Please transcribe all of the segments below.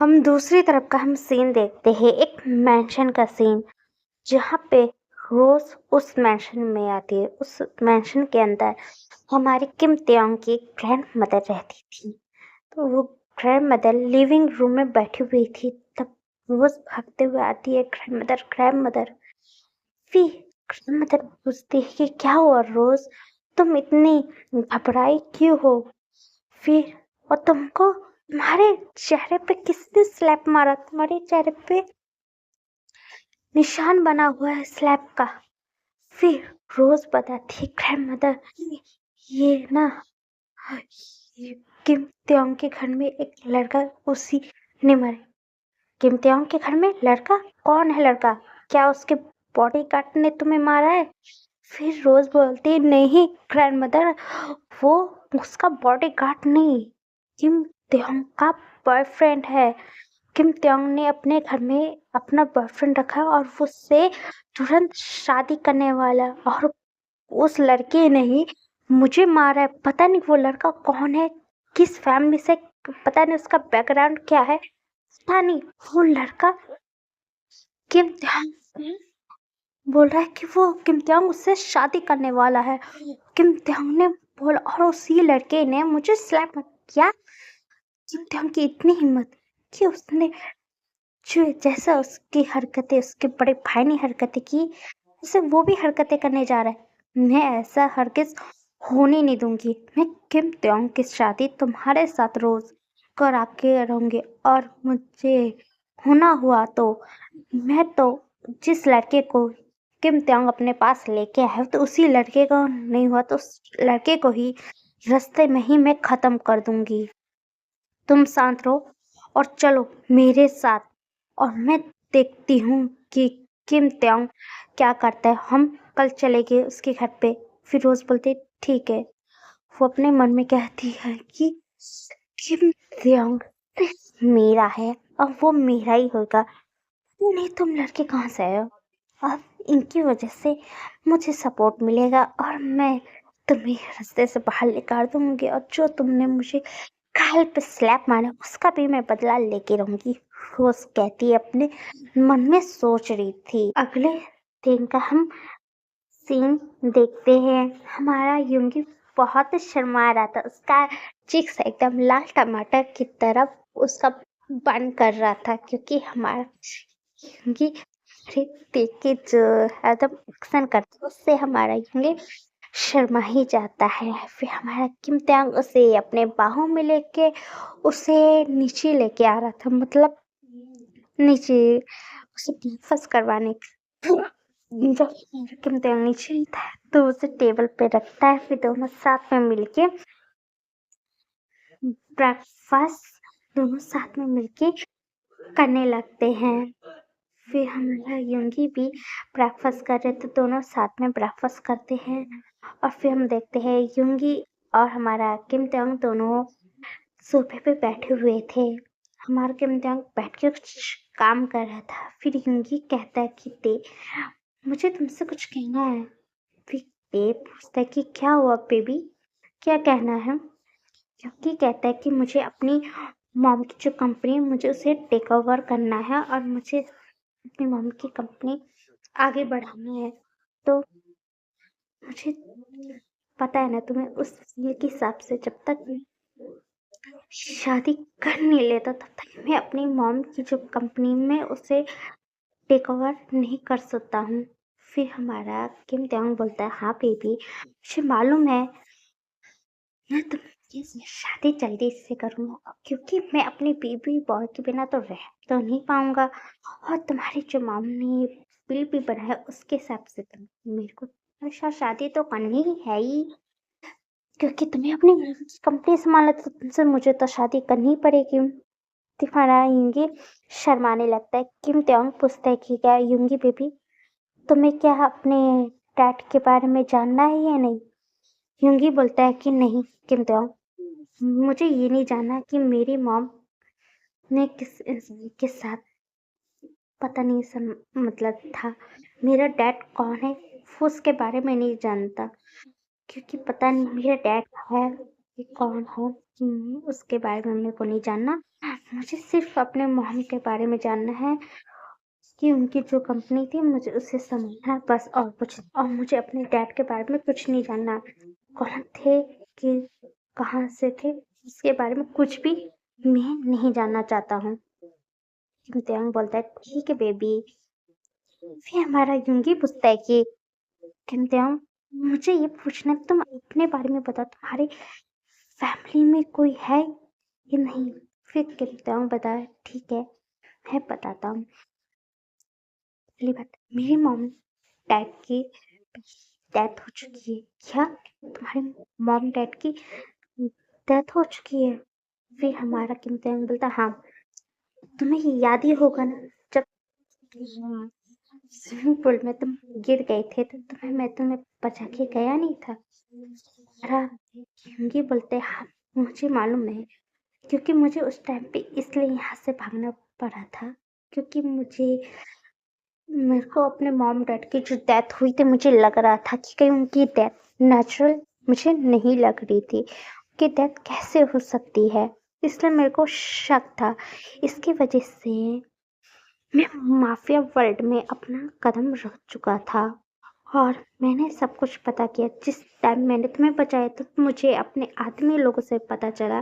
हम दूसरी तरफ का सीन देखते हैं, एक मेंशन का सीन, जहाँ पे रोज उस मेंशन में आती है। उस मेंशन के अंदर हमारी किम त्योंग की ग्रैंड मदर रहती थी। तो वो ग्रैंड मदर लिविंग रूम में बैठी हुई थी, तब रोज भागते हुए आती है, ग्रैंड मदर ग्रैंड मदर। फिर ग्रैंड मदर पूछती है कि क्या हुआ रोज, तुम इतनी घबराई क्यों हो? फिर और तुमको, तुम्हारे चेहरे पे किसने स्लैप मारा? तुम्हारे चेहरे पे निशान बना हुआ है स्लैप का। फिर रोज बताती है ग्रैंड मदर, ये ना, ये किम त्योंग के घर में एक लड़का उसी ने मारे। किम त्योंग के घर में लड़का? कौन है लड़का? क्या उसके बॉडीगार्ड ने तुम्हें मारा है? फिर रोज बोलती है, नहीं ग्रैंड मदर, वो उसका बॉडीगार्ड नहीं, किम त्योंग का बॉयफ्रेंड है। किम त्योंग ने अपने घर में अपना बॉयफ्रेंड रखा और उससे तुरंत शादी करने वाला, और उस लड़के ने ही मुझे मारा है। पता नहीं वो लड़का कौन है, किस फैमिली से, पता नहीं उसका बैकग्राउंड क्या है, पता नहीं। वो लड़का किम त्योंग बोल रहा है कि वो किम त्योंग उससे शादी करने वाला है। किम त्योंग ने बोला, और उसी लड़के ने मुझे स्लैप किया। किम त्योंग की इतनी हिम्मत कि उसने जो जैसा उसकी हरकतें, उसके बड़े भाई ने हरकतें की, उसे वो भी हरकतें करने जा रहा है। मैं ऐसा हरगिज होने नहीं दूंगी। मैं किम त्योंग की शादी तुम्हारे साथ रोज करा के रहूंगी, और मुझे होना हुआ तो मैं तो जिस लड़के को किम त्योंग अपने पास लेके आया तो उसी लड़के को, नहीं हुआ तो उस लड़के को ही रास्ते में ही मैं खत्म कर दूंगी। तुम शांत रहो और चलो मेरे साथ, और मैं देखती हूँ कि किम त्योंग क्या करता है। हम कल चलेंगे उसके घर पे। फिर रोज बोलती ठीक है। वो अपने मन में कहती है कि किम त्योंग मेरा है और वो मेरा ही होगा। नहीं, तुम लड़के कहाँ से आए हो? अब इनकी वजह से मुझे सपोर्ट मिलेगा और मैं तुम्हें रास्ते से बाहर निकाल दूंगी, और जो तुमने मुझे गाल पे स्लैप मारा उसका भी मैं बदला लेके रहूंगी। रोज कहती है, अपने मन में सोच रही थी। अगले दिन का हम सीन देखते हैं। हमारा युंगी बहुत शर्मा रहा था, उसका चीक्स एकदम लाल टमाटर की तरफ उसका बन कर रहा था, क्योंकि हमारा युंगी देख के जो एकदम एक्शन करता उससे हमारा युंगी शर्मा ही जाता है। फिर हमारा किम त्योंग उसे अपने बाहों में लेके उसे नीचे लेके आ रहा था, मतलब नीचे उसे ब्रेकफास्ट करवाने। जब किम त्योंग नीचे था तो उसे टेबल पे रखता है। फिर दोनों साथ में मिलके ब्रेकफास्ट दोनों साथ में मिलके करने लगते हैं। फिर हमारा युंगी भी ब्रेकफास्ट कर रहे थे, दोनों साथ में ब्रेकफास्ट करते हैं। और फिर हम देखते हैं युंगी और हमारा किम त्योंग दोनों सोफे पे बैठे हुए थे। हमारा किम त्योंग बैठ के कुछ काम कर रहा था। फिर युंगी कहता है कि ते, मुझे तुमसे कुछ कहना है। फिर ते पूछता है कि क्या हुआ बेबी, क्या कहना है? क्योंकि कहता है कि मुझे अपनी मॉम की जो कंपनी है मुझे उसे टेक ओवर करना है, और मुझे अपनी मॉम की कंपनी आगे बढ़ाना है। तो मुझे पता है ना तुम्हें, उस ये के हिसाब से जब तक शादी कर नहीं लेता तब तक मैं अपनी मॉम की जो कंपनी में उसे टेक ओवर नहीं कर सकता हूँ। फिर हमारा किम त्योंग बोलता है, हाँ बेबी, मुझे मालूम है, मैं तुम्हारी शादी जल्दी से करूँगा, क्योंकि मैं अपने बेबी बॉय के बिना तो रह तो नहीं पाऊंगा, और तुम्हारी जो मॉम ने बिल भी बनाया उसके हिसाब से तुम मेरे को तुम्हारे साथ शादी तो करनी ही है ही, क्योंकि तुम्हें अपनी कंपनी संभालना तो तुमसे मुझे तो शादी करनी ही पड़ेगी। तुम्हारा युंगी शर्माने लगता है। किम त्योंग पूछता है कि क्या युंगी बेबी, तुम्हें क्या अपने डैड के बारे में जानना है या नहीं? युंगी बोलता है कि नहीं किम त्योंग, मुझे ये नहीं जानना कि मेरी मॉम ने किस इंसान के साथ, पता नहीं मतलब था, मेरा डैड कौन है वो उसके बारे में नहीं जानता, क्योंकि पता नहीं मेरा डैड है कि कौन है। उसके बारे में मेरे को नहीं जानना। मुझे सिर्फ अपने मॉम के बारे में जानना है कि उनकी जो कंपनी थी मुझे उसे समझना है बस, और मुझे अपने डैड के बारे में कुछ नहीं जानना। कौन थे कि कहाँ से थे, इसके बारे में कुछ भी मैं नहीं जानना चाहता हूँ। किम तेयोंग बोलता है ठीक है बेबी। फिर हमारा युंगी पूछता है कि किम तेयोंग, मुझे ये पूछना है, तुम अपने बारे में बताओ, तुम्हारे फैमिली में कोई है या नहीं। फिर किम तेयोंग बताया ठीक है मैं बताता हूँ। पहली बात, मेरी मॉम डैड की डेथ हो चुकी है। क्या तुम्हारे मॉम डैड की डेथ हो चुकी है? फिर हमारा किम तेयोंग बोलता हाँ, तुम्हें याद ही होगा ना जब स्विमिंग पूल में तुम गिर गए थे तो तुम्हें बचा के गया नहीं था। हमारा युंगी बोलते हाँ मुझे मालूम है, क्योंकि मुझे उस टाइम पे इसलिए यहाँ से भागना पड़ा था क्योंकि मेरे को अपने मॉम डैड की जो डेथ हुई थी मुझे लग रहा था कि कहीं उनकी डेथ नेचुरल मुझे नहीं लग रही थी कि डेथ कैसे हो सकती है, इसलिए मेरे को शक था। इसकी वजह से मैं माफिया वर्ल्ड में अपना कदम रख चुका था और मैंने सब कुछ पता किया। जिस टाइम मैंने तुम्हें बचाया तो मुझे अपने आदमी लोगों से पता चला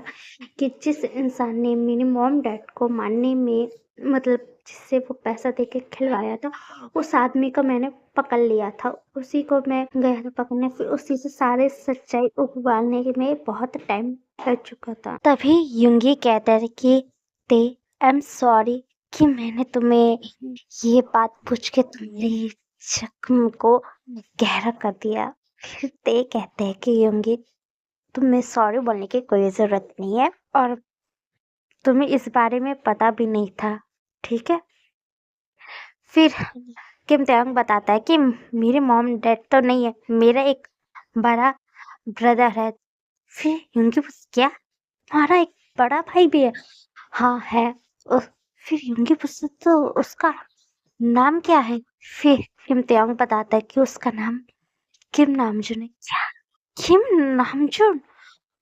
कि जिस इंसान ने मेरे मॉम डैड को मारने में मतलब जिससे वो पैसा देके खिलवाया था उस आदमी को मैंने पकड़ लिया था। उसी को मैं गया था पकड़ने, फिर उसी से सारे सच्चाई उगलने में बहुत टाइम लग चुका था। तभी युंगी कहता है कि ते आई एम सॉरी कि मैंने तुम्हें ये बात पूछ के तुम्हारी जख्म को गहरा कर दिया। फिर ते कहते हैं कि युंगी तुम्हें सॉरी बोलने की कोई जरूरत नहीं है और तुम्हें इस बारे में पता भी नहीं था, ठीक है। फिर किम तेयोंग बताता है कि मेरे मॉम डैड तो नहीं है, मेरा एक बड़ा ब्रदर है। फिर युंगी क्या तुम्हारा एक बड़ा भाई भी है? हाँ है। फिर युंगी पूछता तो उसका नाम क्या है? फिर किम तेयोंग बताता है कि उसका नाम किम नामजून है। क्या किम नामजून?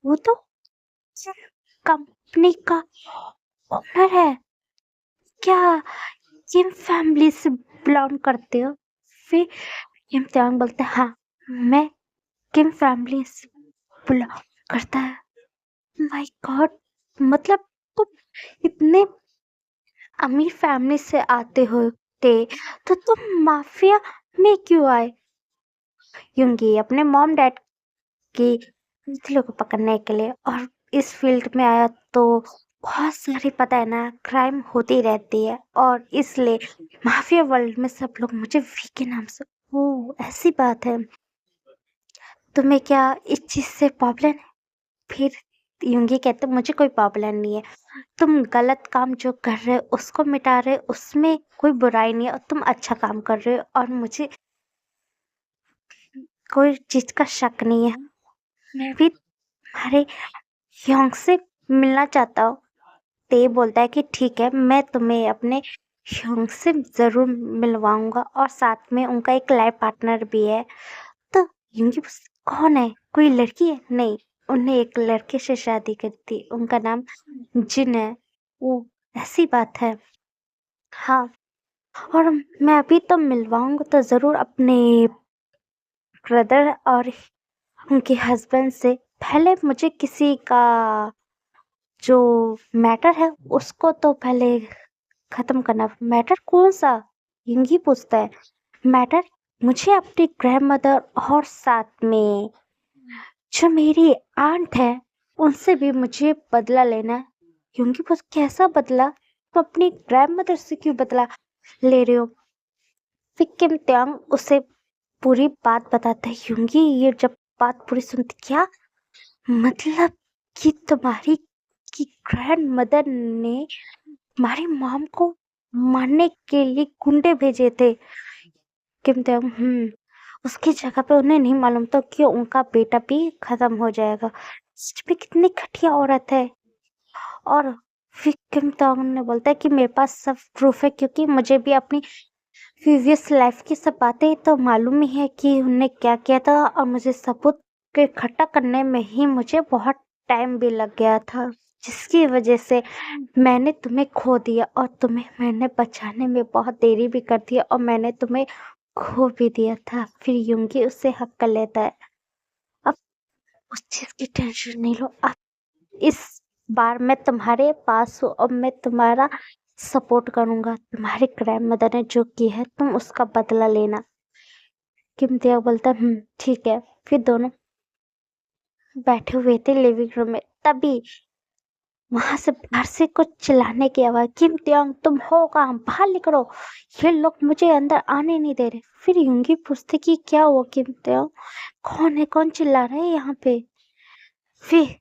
वो तो कंपनी का ओनर है। क्या किम फैमिली से बिलोंग करते हो? फिर किम तेयोंग बोलते हैं हाँ मैं किम फैमिली से बिलोंग करता है। माय गॉड, मतलब तुम इतने अमीर फैमिली से आते हो तो तुम माफिया में क्यों आए? क्योंकि अपने मॉम डैड की मित्रों को पकड़ने के लिए, और इस फील्ड में आया तो बहुत सारी पता है ना क्राइम होती रहती है और इसलिए माफिया वर्ल्ड में सब लोग मुझे वी के नाम से। ओ ऐसी बात है, तुम्हें क्या इस चीज से प्रॉब्लम है? फिर युंगी कहते मुझे कोई प्रॉब्लम नहीं है, तुम गलत काम जो कर रहे हो उसको मिटा रहे हो, उसमें कोई बुराई नहीं है और तुम अच्छा काम कर रहे हो और मुझे कोई चीज का शक नहीं है। मैं भी तुम्हारे योंग से मिलना चाहता हूँ। ते बोलता है कि ठीक है मैं तुम्हें अपने योंग से जरूर मिलवाऊंगा और साथ में उनका एक लाइफ पार्टनर भी है। तो युंगी कौन है, कोई लड़की है? नहीं, उन्हें एक लड़के से शादी की थी, उनका नाम जिन है। वो ऐसी बात है। हाँ, और मैं अभी तो मिलवाऊंगा तो जरूर अपने ब्रदर और उनके हस्बैंड से। पहले मुझे किसी का जो मैटर है उसको तो पहले खत्म करना। मैटर कौन सा? यंगी पूछता है। मैटर मुझे अपनी ग्रैंड मदर और साथ में जो मेरी आंट है उनसे भी मुझे बदला लेना है। यंगी पूछ कैसा बदला? तुम अपनी ग्रैंड मदर से क्यों बदला ले रहे हो? फिर किम त्यांग उसे पूरी बात बताते हैं। युंगी ये जब बात पूरी सुनती, क्या मतलब कि तुम्हारी की ग्रैंड मदर ने तुम्हारी मॉम को मारने के लिए गुंडे भेजे थे? किम त्यांग उसकी जगह पे उन्हें नहीं मालूम था कि उनका बेटा भी खत्म हो जाएगा। सच में कितनी घटिया औरत है। और फिर किम त्यांग ने बोलता है कि मेरे पास सब प्रूफ है, क्योंकि मुझे भी अपनी प्रीवियस लाइफ की सब बातें तो मालूम ही है कि उन्हें क्या किया था, और मुझे सबूत के इकट्ठा करने में ही मुझे बहुत टाइम भी लग गया था। जिसकी वजह से मैंने तुम्हें खो दिया और तुम्हें मैंने बचाने में बहुत देरी भी कर दी और मैंने तुम्हें खो भी दिया था। फिर यूंगी उससे हक कर लेता है। अब उस चीज की टेंशन नहीं लो, अब इस बार मैं तुम्हारे पास हूँ और मैं तुम्हारा सपोर्ट करूंगा। तुम्हारे ग्रैंड मदर ने जो किया है तुम उसका बदला लेना। किम त्याग बोलता ठीक है। फिर दोनों बैठे हुए थे लिविंग रूम में, तभी वहां से बाहर से कुछ चिल्लाने की आवाज, किम त्योंग तुम हो कहाँ, बाहर निकलो, ये लोग मुझे अंदर आने नहीं दे रहे। फिर यूंगी पूछते कि क्या हुआ किम त्योंग, कौन है, कौन चिल्ला रहा है यहाँ पे। फिर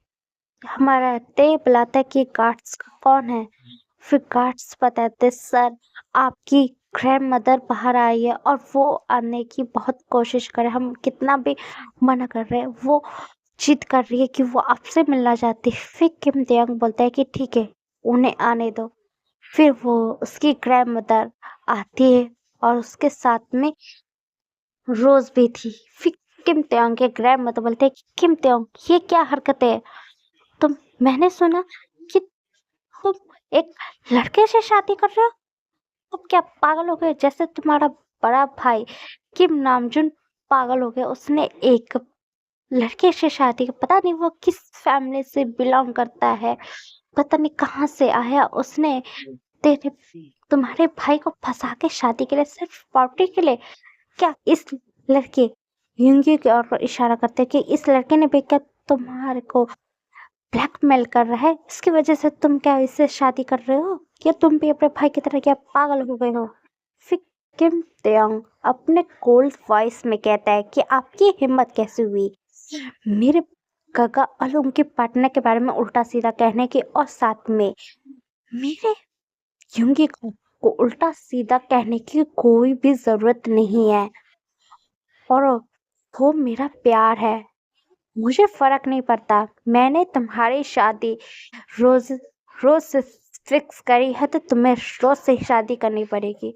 हमारा ते बुलाता है कि गार्ड्स कौन है। फिर गार्ड्स बताते सर आपकी ग्रैंड मदर बाहर आई है और वो आने की बहुत कोशिश करे, हम कितना भी मना कर रहे हैं वो जिद कर रही है कि वो आपसे मिलना चाहती है। फिर किम दयांग बोलता है कि ठीक है उन्हें आने दो। फिर वो उसकी ग्रैंड मदर आती है और उसके साथ में रोज भी थी। फिर किम दयांग के ग्रैंड मदर बोलते हैं कि किम दयांग ये क्या हरकतें है, तुम, मैंने सुना कि तुम एक लड़के से शादी कर रहे हो, तुम क्या पागल हो गए, जैसे तुम्हारा बड़ा भाई किम नामजुन पागल हो गया, उसने एक लड़के से शादी, पता नहीं वो किस फैमिली से बिलोंग करता है, पता नहीं कहाँ से आया, उसने तेरे तुम्हारे भाई को फंसा के शादी के लिए, सिर्फ पार्टी के लिए। क्या इस लड़के, युंगी की ओर इशारा करते कि इस लड़के ने भी क्या तुम्हारे को ब्लैकमेल कर रहा है, इसकी वजह से तुम क्या इससे शादी कर रहे हो, क्या तुम भी अपने भाई की तरह क्या पागल हो गए हो। फिर किम तेयंग अपने कोल्ड वॉइस में कहता है कि आपकी हिम्मत कैसे हुई मेरे काका और उनके पार्टनर के बारे में उल्टा सीधा कहने की, और साथ में मेरे युंगी को उल्टा सीधा कहने की कोई भी जरूरत नहीं है, और वो मेरा प्यार है, मुझे फर्क नहीं पड़ता। मैंने तुम्हारी शादी रोज रोज से फिक्स करी है तो तुम्हें रोज से ही शादी करनी पड़ेगी।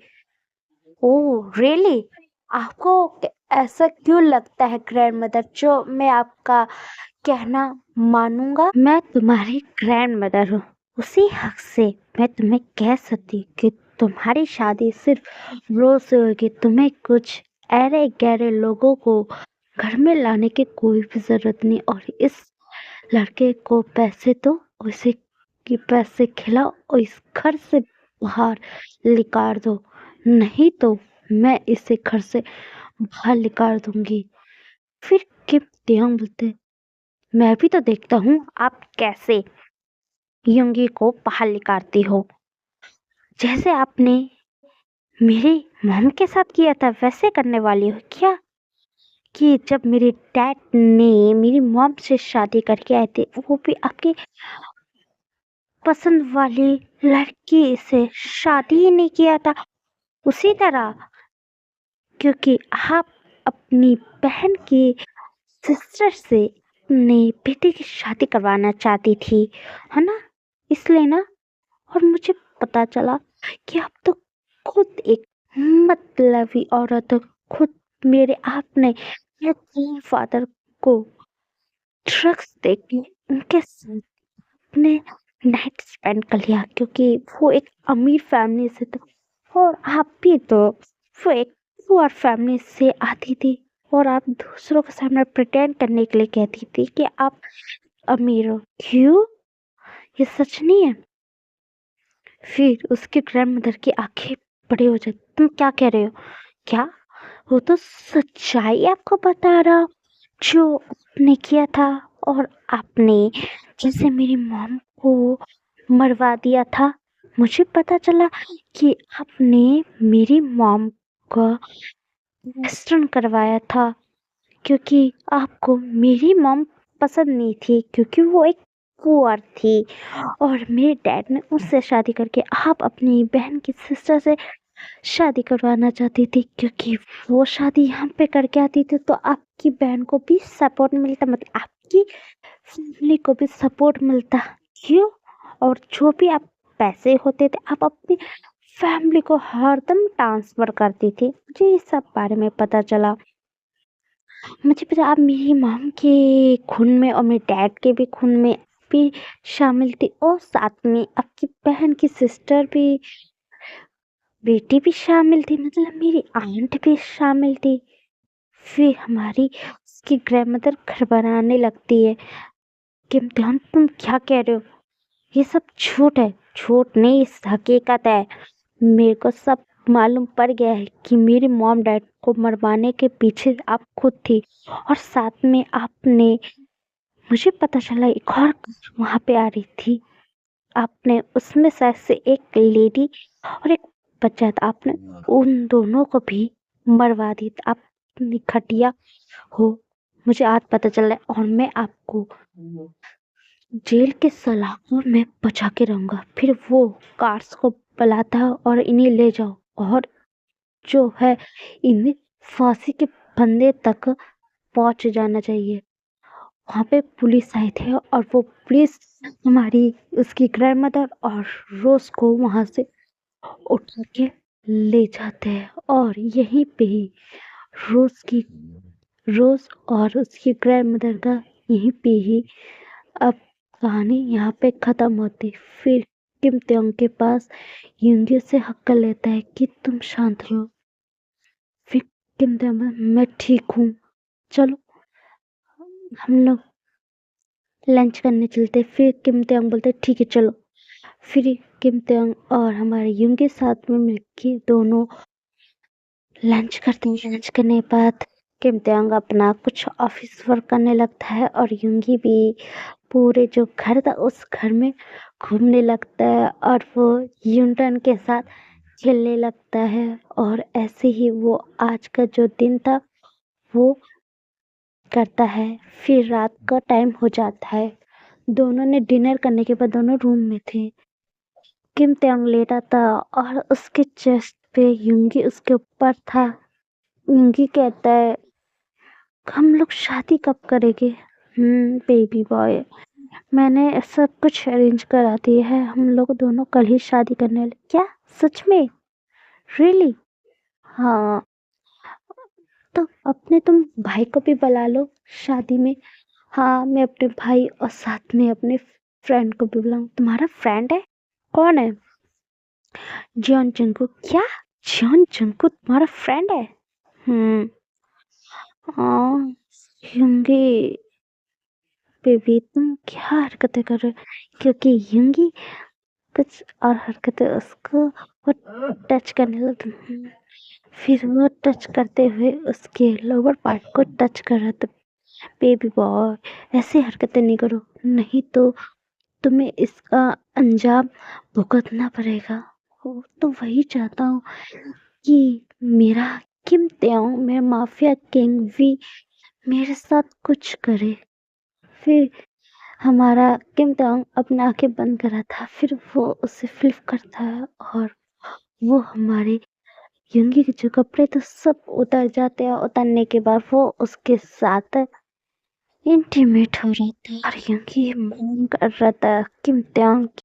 ओह रियली, आपको ऐसा क्यों लगता है ग्रैंड मदर, जो मैं आपका कहना मानूंगा। मैं तुम्हारी ग्रैंड मदर हूँ, उसी हक से मैं तुम्हें कह सकती हूँ कि तुम्हारी शादी सिर्फ रोज से होगी। तुम्हें कुछ अरे गहरे लोगों को घर में लाने की कोई भी जरूरत नहीं, और इस लड़के को पैसे दो, उसे के पैसे खिलाओ और इस घर से बाहर निकाल दो, नहीं तो मैं इसे घर से बाहर निकाल दूंगी। फिर किम तियांग बोलते, मैं भी तो देखता हूँ आप कैसे युंगी को बाहर निकालती हो, जैसे आपने मेरी मॉम के साथ किया था वैसे करने वाली हो क्या, कि जब मेरे डैड ने मेरी मॉम से शादी करके आए थे वो भी आपकी पसंद वाली लड़की से शादी ही नहीं किया था, उसी तरह क्योंकि आप अपनी बहन की सिस्टर से अपनी बेटी की शादी करवाना चाहती थी, है ना, इसलिए ना। और मुझे पता चला कि आप तो खुद एक मतलबी औरत हो, खुद मेरे आपने मेरे फादर को ड्रग्स देके उनके साथ अपने नाइट स्पेंड कर लिया, क्योंकि वो एक अमीर फैमिली से थे और आप भी तो वो एक पुअर फैमिली से आती थी, और आप दूसरों के सामने प्रिटेंड करने के लिए कहती थी कि आप अमीर हो। क्यों, ये सच नहीं है। फिर उसके ग्रैंडमदर की आंखें बड़ी हो जाती, तुम क्या कह रहे हो, क्या, वो तो सच्चाई आपको बता रहा जो आपने किया था, और आपने जैसे मेरी मॉम को मरवा दिया था, मुझे पता चला कि आपने मेरी मॉम का वेस्टर्न करवाया था, क्योंकि आपको मेरी मॉम पसंद नहीं थी, क्योंकि वो एक पुअर थी, और मेरे डैड ने उससे शादी करके आप अपनी बहन की सिस्टर से शादी करवाना चाहती थी, क्योंकि वो शादी यहाँ पे करके आती थी तो आपकी बहन को भी सपोर्ट मिलता, मतलब आपकी फैमिली को भी सपोर्ट मिलता। क्यों, और जो भी आप पैसे होते थे आप अपनी फैमिली को हरदम ट्रांसफर करती थी। मुझे इस सब बारे में पता चला, मुझे पता आप मेरी मॉम के खून में और मेरे डैड के भी खून में भी शामिल थी और साथ में आपकी बहन की सिस्टर भी, बेटी भी शामिल थी, मतलब मेरी आंट भी शामिल थी। फिर हमारी उसकी ग्रैंडमदर घर बनाने लगती है। इम्तिहान तुम क्या कह रहे हो? ये सब झूठ है। झूठ नहीं, इस हकीकत है। मेरे को सब मालूम पड़ गया है कि मेरे मॉम डैड को मरवाने के पीछे आप खुद थी और साथ में आपने, मुझे पता चला एक और वहां पे आ रही थी। आपने उसमें शायद से एक लेडी और एक बच्चा था, आपने उन दोनों को भी मरवा दी। आप घटिया हो, मुझे आज पता चला है और मैं आपको जेल के सलाखों में बचा के रहूंगा। फिर वो कार्स को बुलाता और इन्हें ले जाओ और जो है इन्हें फांसी के फंदे तक पहुंच जाना चाहिए। वहां पे पुलिस आए थे और वो पुलिस हमारी उसकी ग्रैंडमदर और रोज को वहां से उठा के ले जाते हैं और यहीं पे ही रोज और उसकी ग्रैंडमदर का यहीं पे ही अब कहानी यहाँ पे खत्म होती। फिर किम त्योंग के पास युंगी से हक्का लेता है कि तुम शांत रहो। फिर किम त्योंग मैं ठीक हूँ, चलो हम लोग लंच करने चलते। फिर किम त्योंग बोलते ठीक है चलो। फिर किम त्योंग और हमारे युंगी साथ में मिलके दोनों लंच करते हैं। लंच करने के बाद किम त्योंग अपना कुछ ऑफिस वर्क करने लगता है और युंगी भी पूरे जो घर था उस घर में घूमने लगता है और वो यूनटन के साथ खेलने लगता है। और ऐसे ही वो आज का जो दिन था वो करता है। फिर रात का टाइम हो जाता है। दोनों ने डिनर करने के बाद दोनों रूम में थे। किम त्योंग लेटा था और उसके चेस्ट पे युंगी उसके ऊपर था। युंगी कहता है हम लोग शादी कब करेंगे? बेबी बॉय, मैंने सब कुछ अरेंज करा दिया है, हम लोग दोनों कल ही शादी करने वाले। क्या सच में? रियली? हाँ, तो अपने तुम भाई को भी बुला लो शादी में। हाँ, मैं अपने भाई और साथ में अपने फ्रेंड को भी बुलाऊं। तुम्हारा फ्रेंड है? कौन है? जियोन जंगू। क्या जियोन जंगू तुम्हारा फ्रेंड है? हम्म। हाँ युंगी, बेबी तुम क्या हरकतें कर रहे हो? क्योंकि युंगी कुछ और हरकतें उसको वो टच करने लगी। फिर वो टच करते हुए उसके लोअर पार्ट को टच कर रहा था। बेबी बॉय ऐसी हरकतें नहीं करो, नहीं तो तुम्हें इसका अंजाम भुगतना पड़ेगा। वो तो वही चाहता हूँ कि मेरा किम त्योंग, मेरा माफिया किंग भी मेरे साथ कुछ करे। फिर हमारा किम त्योंग अपनी आंखें बंद कर रहा था। फिर वो उसे फ्लिप करता है और वो हमारे युंगी के जो कपड़े तो सब उतर जाते हैं। उतरने के बाद वो उसके साथ इंटीमेट हो रहा था और युंगी मांग कर रहा था किम त्योंग